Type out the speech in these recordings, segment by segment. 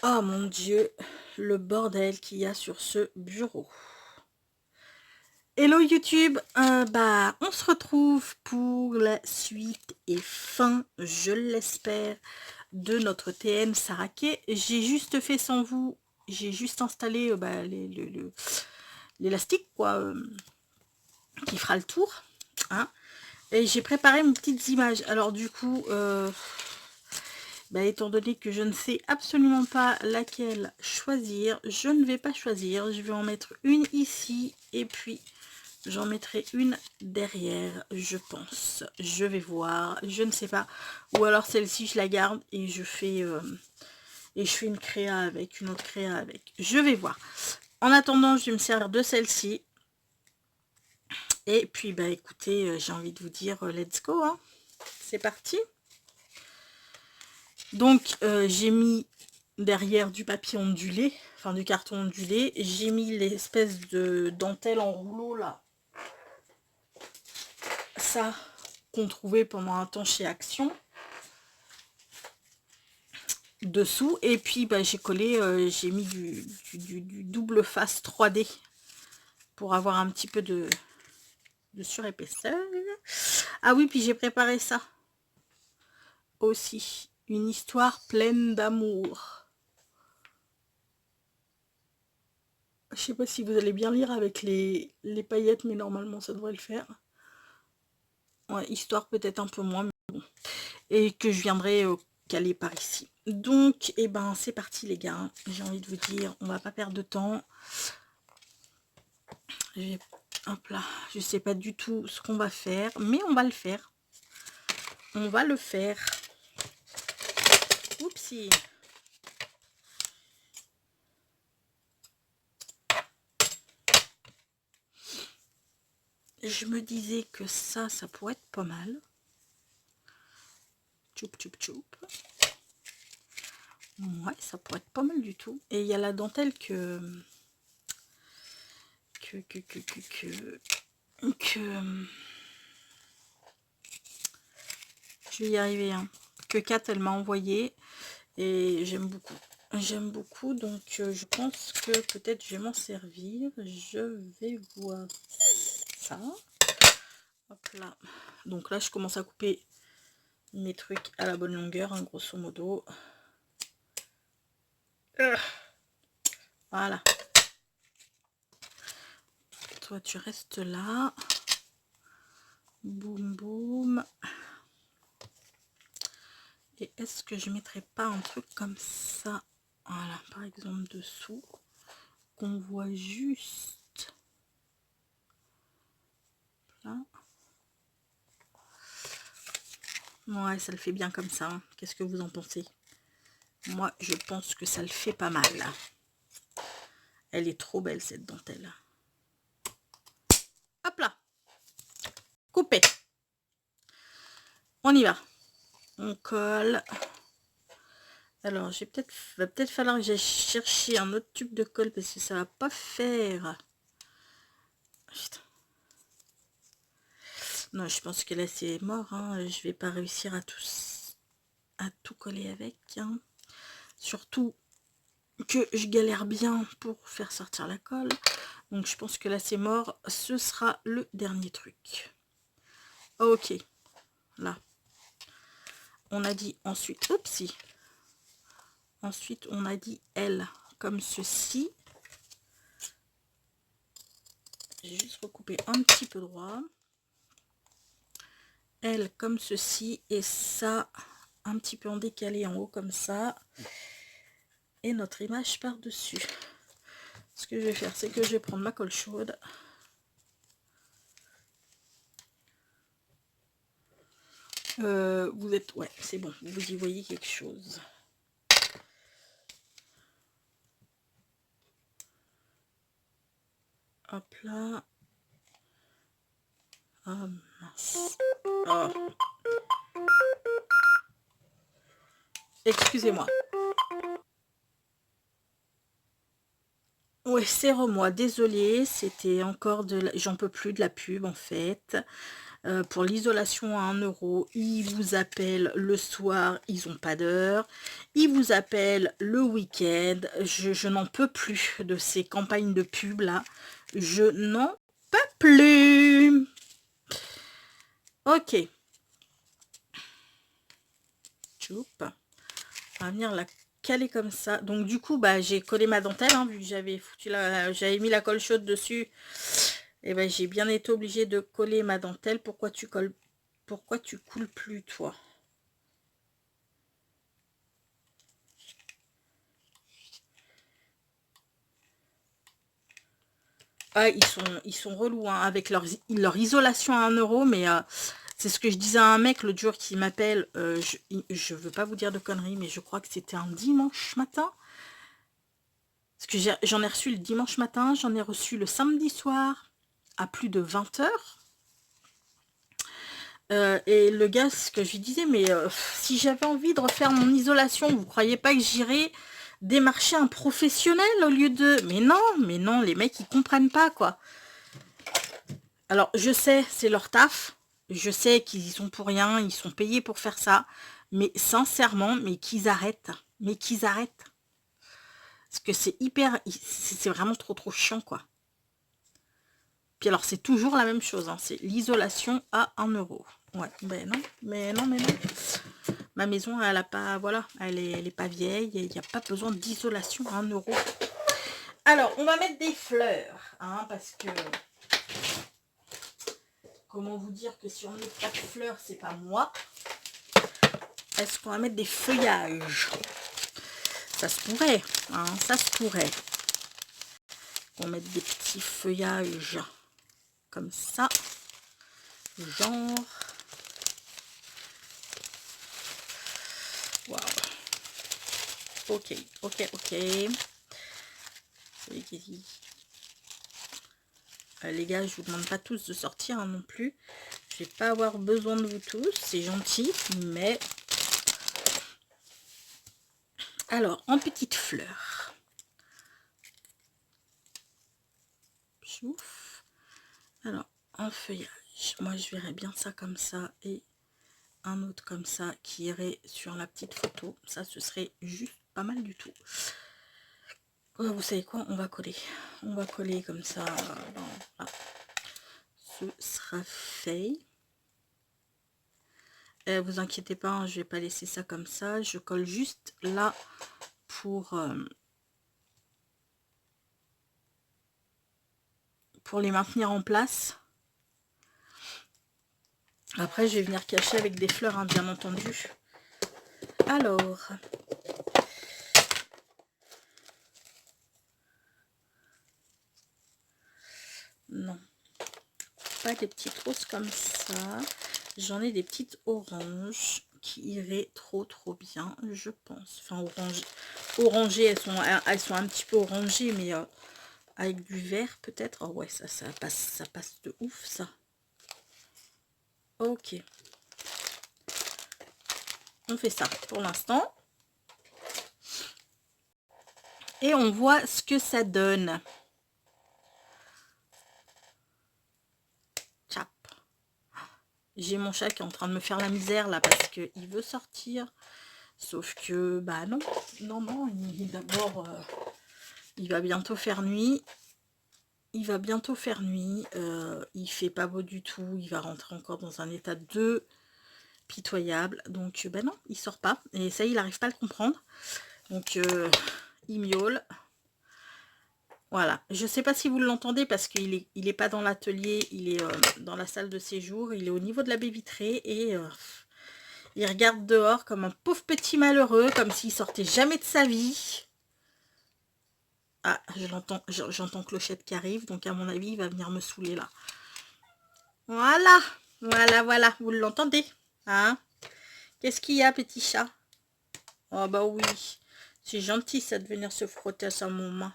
Oh mon Dieu, le bordel qu'il y a sur ce bureau. Hello YouTube, on se retrouve pour la suite et fin, je l'espère, de notre TN Saraké. J'ai juste fait sans vous, j'ai juste installé l'élastique quoi, qui fera le tour, hein, et j'ai préparé mes petites images. Alors du coup, étant donné que je ne sais absolument pas laquelle choisir, je ne vais pas choisir. Je vais en mettre une ici et puis j'en mettrai une derrière, je pense. Je vais voir, je ne sais pas. Ou alors celle-ci, je la garde et je fais une créa avec, une autre créa avec. Je vais voir. En attendant, je vais me servir de celle-ci. Et puis, écoutez, j'ai envie de vous dire, let's go, hein. C'est parti. Donc j'ai mis derrière du papier ondulé, enfin du carton ondulé, j'ai mis l'espèce de dentelle en rouleau là, ça qu'on trouvait pendant un temps chez Action, dessous, et puis j'ai collé, j'ai mis du double face 3D pour avoir un petit peu de surépaisseur. Ah oui, puis j'ai préparé ça aussi, une histoire pleine d'amour. Je sais pas si vous allez bien lire avec les paillettes, mais normalement ça devrait le faire. Ouais, histoire peut-être un peu moins, mais bon. Et que je viendrai caler par ici. Donc, c'est parti les gars. J'ai envie de vous dire, on va pas perdre de temps. Hop là, je sais pas du tout ce qu'on va faire, mais on va le faire. On va le faire. Oupsie. Je me disais que ça pourrait être pas mal. Tchoup, tchoup, tchoup. Ouais, ça pourrait être pas mal du tout. Et il y a la dentelle que je vais y arriver, hein, que Kat elle m'a envoyé et j'aime beaucoup, donc je pense que peut-être je vais m'en servir. Je vais voir ça. Hop là, donc là je commence à couper mes trucs à la bonne longueur, hein, grosso modo. Voilà, toi tu restes là. Boum boum. Et est-ce que je mettrais pas un truc comme ça, voilà, par exemple dessous, qu'on voit juste là. Ouais, ça le fait bien comme ça, hein. Qu'est-ce que vous en pensez? Moi je pense que ça le fait pas mal. Elle est trop belle cette dentelle. Hop là, coupé. On y va, on colle. Alors va peut-être falloir que j'aille chercher un autre tube de colle parce que ça va pas faire. Putain. Non, je pense que là c'est mort, hein. Je vais pas réussir à tout coller avec, hein. Surtout que je galère bien pour faire sortir la colle, donc je pense que là c'est mort. Ce sera le dernier truc. Ok, là on a dit ensuite, oupsie, ensuite on a dit elle comme ceci. J'ai juste recoupé un petit peu droit, elle comme ceci, et ça un petit peu en décalé en haut comme ça, et notre image par dessus. Ce que je vais faire, c'est que je vais prendre ma colle chaude. Vous êtes, ouais, c'est bon, vous y voyez quelque chose. Hop là. Ah mince. Oh. Excusez-moi. Ouais, c'est moi, désolée, c'était encore j'en peux plus de la pub en fait. pour l'isolation à 1 €. Ils vous appellent le soir, ils n'ont pas d'heure. Ils vous appellent le week-end. Je n'en peux plus de ces campagnes de pub là. Je n'en peux plus. Ok. Choup. On va venir la caler comme ça. Donc du coup, bah, j'ai collé ma dentelle, hein, vu que j'avais mis la colle chaude dessus. Et ben j'ai bien été obligée de coller ma dentelle. Pourquoi tu coules plus, toi? Ah, ils sont relous, hein, avec leur isolation à 1 €, mais c'est ce que je disais à un mec l'autre jour qui m'appelle. Je veux pas vous dire de conneries, mais je crois que c'était un dimanche matin. Parce que j'en ai reçu le dimanche matin, j'en ai reçu le samedi soir à plus de 20 h. Et le gars, ce que je lui disais, mais si j'avais envie de refaire mon isolation, vous croyez pas que j'irais démarcher un professionnel au lieu de... Mais non, les mecs, ils comprennent pas, quoi. Alors, je sais, c'est leur taf. Je sais qu'ils y sont pour rien, ils sont payés pour faire ça. Mais sincèrement, mais qu'ils arrêtent. Mais qu'ils arrêtent. Parce que c'est vraiment trop chiant, quoi. Puis alors, c'est toujours la même chose, hein. C'est l'isolation à 1 €. Ouais, ben non, mais non. Ma maison, elle a pas, voilà, elle est pas vieille. Il n'y a pas besoin d'isolation à 1 €. Alors, on va mettre des fleurs, hein, parce que... Comment vous dire que si on met 4 fleurs, c'est pas moi. Est-ce qu'on va mettre des feuillages? Ça se pourrait, hein, ça se pourrait. On va mettre des petits feuillages comme ça. Genre... Waouh. Ok. Les gars, je vous demande pas tous de sortir, hein, non plus. Je vais pas avoir besoin de vous tous, c'est gentil, mais... Alors, en petites fleurs. Chouf. Alors, en feuillage, moi je verrais bien ça comme ça et un autre comme ça qui irait sur la petite photo. Ça, ce serait juste pas mal du tout. Vous savez quoi, on va coller comme ça. Voilà. Ce sera fait. Vous inquiétez pas, hein, je vais pas laisser ça comme ça. Je colle juste là pour les maintenir en place. Après, je vais venir cacher avec des fleurs, hein, bien entendu. Alors, non, pas des petites roses comme ça. J'en ai des petites oranges qui iraient trop bien, je pense. Enfin, orangées, elles sont un petit peu orangées, mais avec du vert peut-être. Oh ouais, ça passe de ouf, ça. Ok. On fait ça pour l'instant. Et on voit ce que ça donne. Tchap. J'ai mon chat qui est en train de me faire la misère là parce qu'il veut sortir. Sauf que, bah non, d'abord, il va bientôt faire nuit. Il fait pas beau du tout. Il va rentrer encore dans un état de pitoyable. Donc, ben non, il sort pas. Et ça, il n'arrive pas à le comprendre. Donc, il miaule. Voilà. Je sais pas si vous l'entendez parce qu'il est pas dans l'atelier. Il est dans la salle de séjour. Il est au niveau de la baie vitrée. Et il regarde dehors comme un pauvre petit malheureux. Comme s'il sortait jamais de sa vie. Ah, j'entends Clochette qui arrive, donc à mon avis, il va venir me saouler là. Voilà, vous l'entendez, hein? Qu'est-ce qu'il y a, petit chat? Oh bah oui, c'est gentil ça de venir se frotter à sa maman.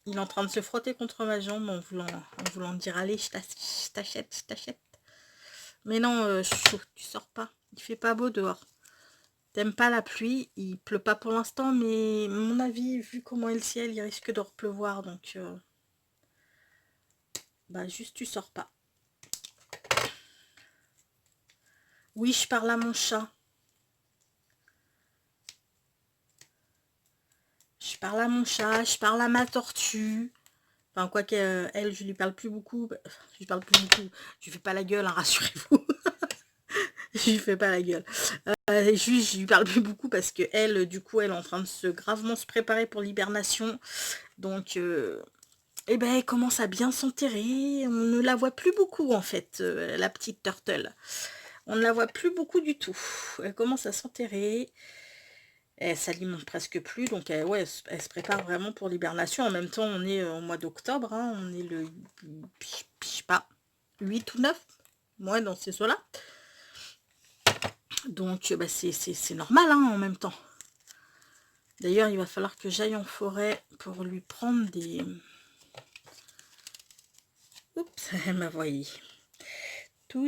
Il est en train de se frotter contre ma jambe en voulant dire, allez, je t'achète. Mais non, tu sors pas, il fait pas beau dehors. T'aimes pas la pluie, il pleut pas pour l'instant, mais à mon avis, vu comment est le ciel, il risque de repleuvoir, donc bah juste tu sors pas. Oui, je parle à mon chat. Je parle à mon chat, je parle à ma tortue. Enfin, quoi qu'elle, je lui parle plus beaucoup. Je lui parle plus beaucoup. Je lui fais pas la gueule, hein, rassurez-vous. Je lui fais pas la gueule. Juste, je lui parle plus beaucoup parce que elle, du coup, elle est en train de gravement se préparer pour l'hibernation. Donc, eh ben, elle commence à bien s'enterrer. On ne la voit plus beaucoup, en fait, la petite turtle. On ne la voit plus beaucoup du tout. Elle commence à s'enterrer. Elle s'alimente presque plus. Donc, ouais, elle se prépare vraiment pour l'hibernation. En même temps, on est au mois d'octobre. Hein, on est le, je sais pas, 8 ou 9. Ouais, dans ces eaux-là. Donc, bah, c'est normal, hein, en même temps. D'ailleurs, il va falloir que j'aille en forêt pour lui prendre des... Oups, elle m'a voyé. Tout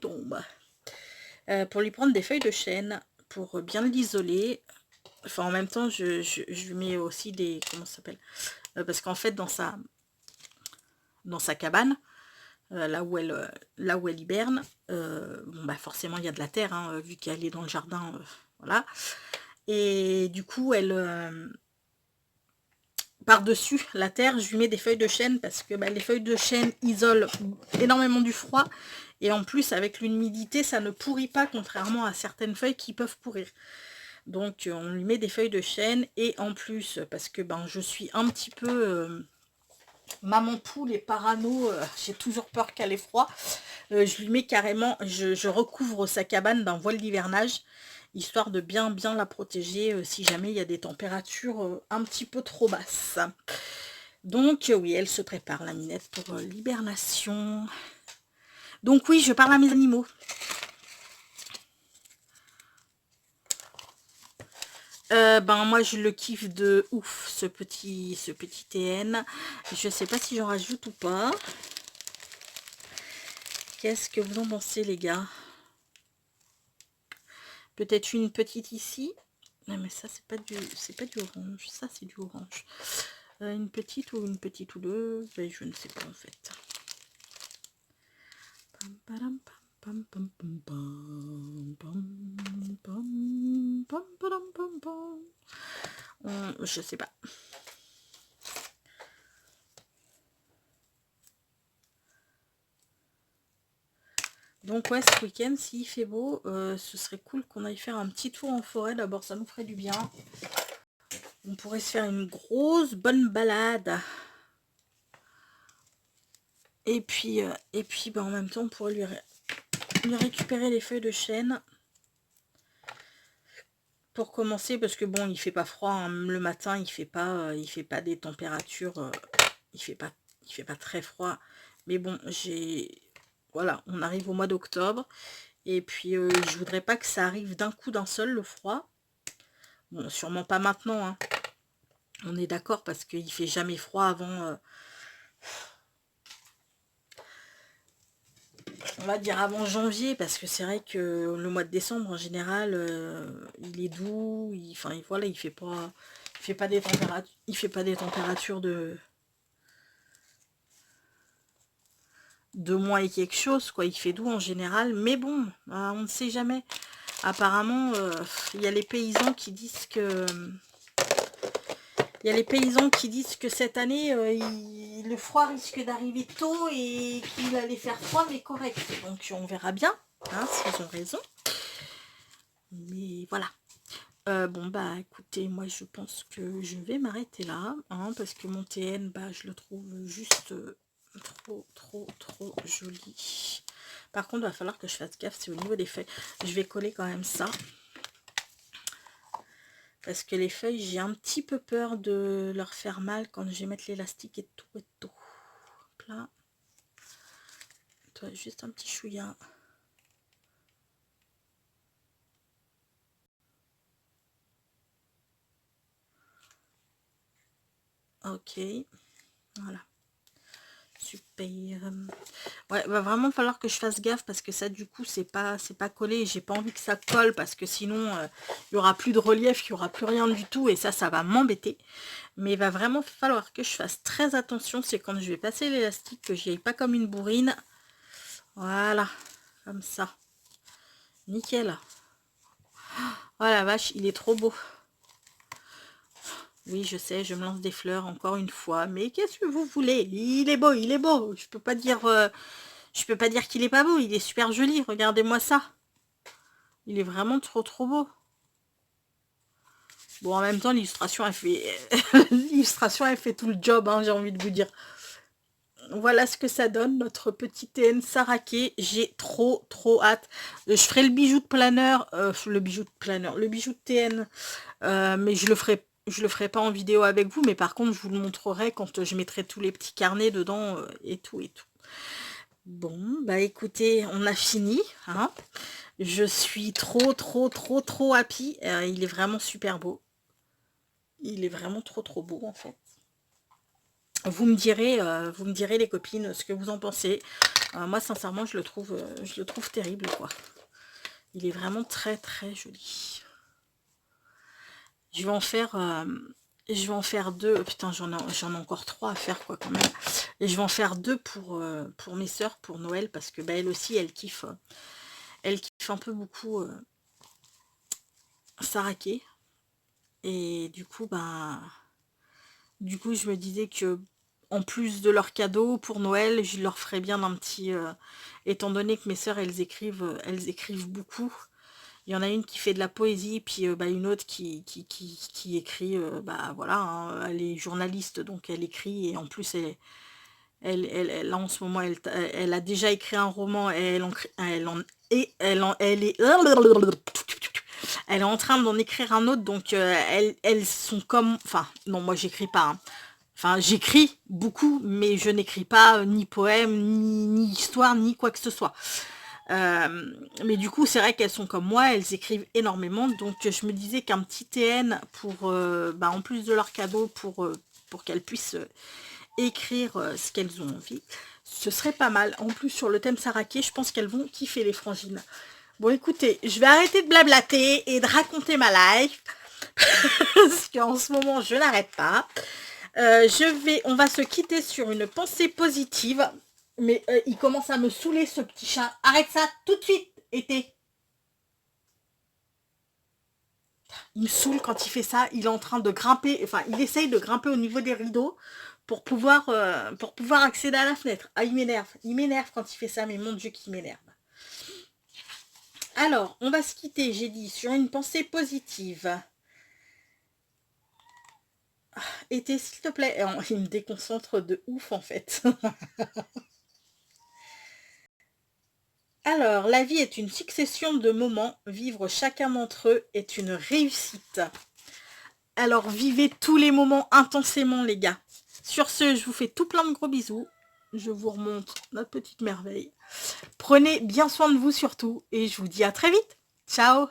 tombe. Pour lui prendre des feuilles de chêne, pour bien l'isoler. Enfin, en même temps, je lui mets aussi des... Comment ça s'appelle parce qu'en fait, dans sa cabane, là où elle hiberne, bon, bah, forcément, il y a de la terre, hein, vu qu'elle est dans le jardin, voilà. Et du coup, elle... par-dessus la terre, je lui mets des feuilles de chêne parce que bah, les feuilles de chêne isolent énormément du froid. Et en plus, avec l'humidité, ça ne pourrit pas, contrairement à certaines feuilles qui peuvent pourrir. Donc, on lui met des feuilles de chêne. Et en plus, parce que ben, je suis un petit peu... maman poule et parano, j'ai toujours peur qu'elle ait froid. Je lui mets carrément... Je recouvre sa cabane d'un voile d'hivernage, histoire de bien la protéger si jamais il y a des températures un petit peu trop basses. Donc oui, elle se prépare, la minette, pour l'hibernation. Donc oui, je parle à mes animaux. Ben moi je le kiffe de ouf, ce petit TN. Je sais pas si j'en rajoute ou pas. Qu'est-ce que vous en pensez, les gars? Peut-être une petite ici. Non mais ça c'est pas du orange, ça c'est du orange. Une petite ou deux, ben, je ne sais pas en fait. Je sais pas. Donc ouais, ce week-end, s'il fait beau, ce serait cool qu'on aille faire un petit tour en forêt. D'abord, ça nous ferait du bien. On pourrait se faire une grosse bonne balade. Et puis ben, en même temps, on pourrait lui récupérer les feuilles de chêne. Pour commencer, parce que bon, il fait pas froid, hein. Le matin, il fait pas des températures, il fait pas très froid. Mais bon, voilà, on arrive au mois d'octobre. Et puis, je voudrais pas que ça arrive d'un coup, d'un seul, le froid. Bon, sûrement pas maintenant, hein. On est d'accord, parce qu'il fait jamais froid avant... on va dire avant janvier, parce que c'est vrai que le mois de décembre, en général, il est doux. Enfin, voilà, il fait pas des températures de moins et quelque chose, quoi. Il fait doux en général, mais bon, on ne sait jamais. Apparemment, il y a les paysans qui disent que... cette année, le froid risque d'arriver tôt et qu'il allait faire froid, mais correct. Donc on verra bien, hein, s'ils ont raison. Mais voilà. Bon, bah écoutez, moi je pense que je vais m'arrêter là, hein, parce que mon TN, bah, je le trouve juste trop joli. Par contre, il va falloir que je fasse gaffe, c'est au niveau des feuilles. Je vais coller quand même ça. Parce que les feuilles, j'ai un petit peu peur de leur faire mal quand je vais mettre l'élastique et tout et tout. Hop là. Toi, juste un petit chouïa. Ok. Voilà. Super. Ouais, va vraiment falloir que je fasse gaffe parce que ça, du coup, c'est pas collé. J'ai pas envie que ça colle parce que sinon, il y aura plus de relief, il y aura plus rien du tout et ça va m'embêter. Mais il va vraiment falloir que je fasse très attention. C'est quand je vais passer l'élastique que j'y aille pas comme une bourrine. Voilà, comme ça. Nickel. Oh la vache, il est trop beau. Oui, je sais, je me lance des fleurs encore une fois. Mais qu'est-ce que vous voulez? Il est beau, il est beau. Je peux pas dire qu'il est pas beau. Il est super joli. Regardez-moi ça. Il est vraiment trop beau. Bon, en même temps, l'illustration, elle fait... l'illustration, elle fait tout le job, hein, j'ai envie de vous dire. Voilà ce que ça donne, notre petit TN Saraké. J'ai trop hâte. Je ferai le bijou de planeur, le bijou de TN, mais je le ferai pas en vidéo avec vous, mais par contre, je vous le montrerai quand je mettrai tous les petits carnets dedans et tout. Bon, bah écoutez, on a fini, hein. Je suis trop happy. Il est vraiment super beau. Il est vraiment trop beau, en fait. Vous me direz les copines ce que vous en pensez. Moi sincèrement je le trouve terrible quoi. Il est vraiment très joli. Je vais en faire deux. Putain j'en ai encore trois à faire quoi quand même. Et je vais en faire deux pour mes sœurs pour Noël parce que bah, elles aussi elles kiffent un peu beaucoup Saraké. Et du coup je me disais que en plus de leurs cadeaux pour Noël, je leur ferais bien un petit... étant donné que mes sœurs, elles écrivent beaucoup. Il y en a une qui fait de la poésie, puis bah, une autre qui écrit, bah voilà, hein, elle est journaliste, donc elle écrit, et en plus, là en ce moment, elle a déjà écrit un roman, et elle est en train d'en écrire un autre, donc elles sont comme... Enfin, non, moi j'écris pas, hein. Enfin, j'écris beaucoup, mais je n'écris pas ni poème, ni histoire, ni quoi que ce soit. Mais du coup, c'est vrai qu'elles sont comme moi, elles écrivent énormément. Donc, je me disais qu'un petit TN, bah, en plus de leur cadeau, pour qu'elles puissent écrire ce qu'elles ont envie, ce serait pas mal. En plus, sur le thème Saraké, je pense qu'elles vont kiffer les frangines. Bon, écoutez, je vais arrêter de blablater et de raconter ma life. Parce qu'en ce moment, je n'arrête pas. On va se quitter sur une pensée positive. Mais il commence à me saouler ce petit chat. Arrête ça tout de suite, été. Il me saoule quand il fait ça. Il est en train de grimper. Enfin, il essaye de grimper au niveau des rideaux pour pouvoir accéder à la fenêtre. Ah, il m'énerve. Il m'énerve quand il fait ça. Mais mon Dieu, qu'il m'énerve. Alors, on va se quitter, j'ai dit, sur une pensée positive. Été, s'il te plaît. Il me déconcentre de ouf, en fait. Alors, la vie est une succession de moments. Vivre chacun d'entre eux est une réussite. Alors, vivez tous les moments intensément, les gars. Sur ce, je vous fais tout plein de gros bisous. Je vous remonte notre petite merveille. Prenez bien soin de vous surtout. Et je vous dis à très vite. Ciao!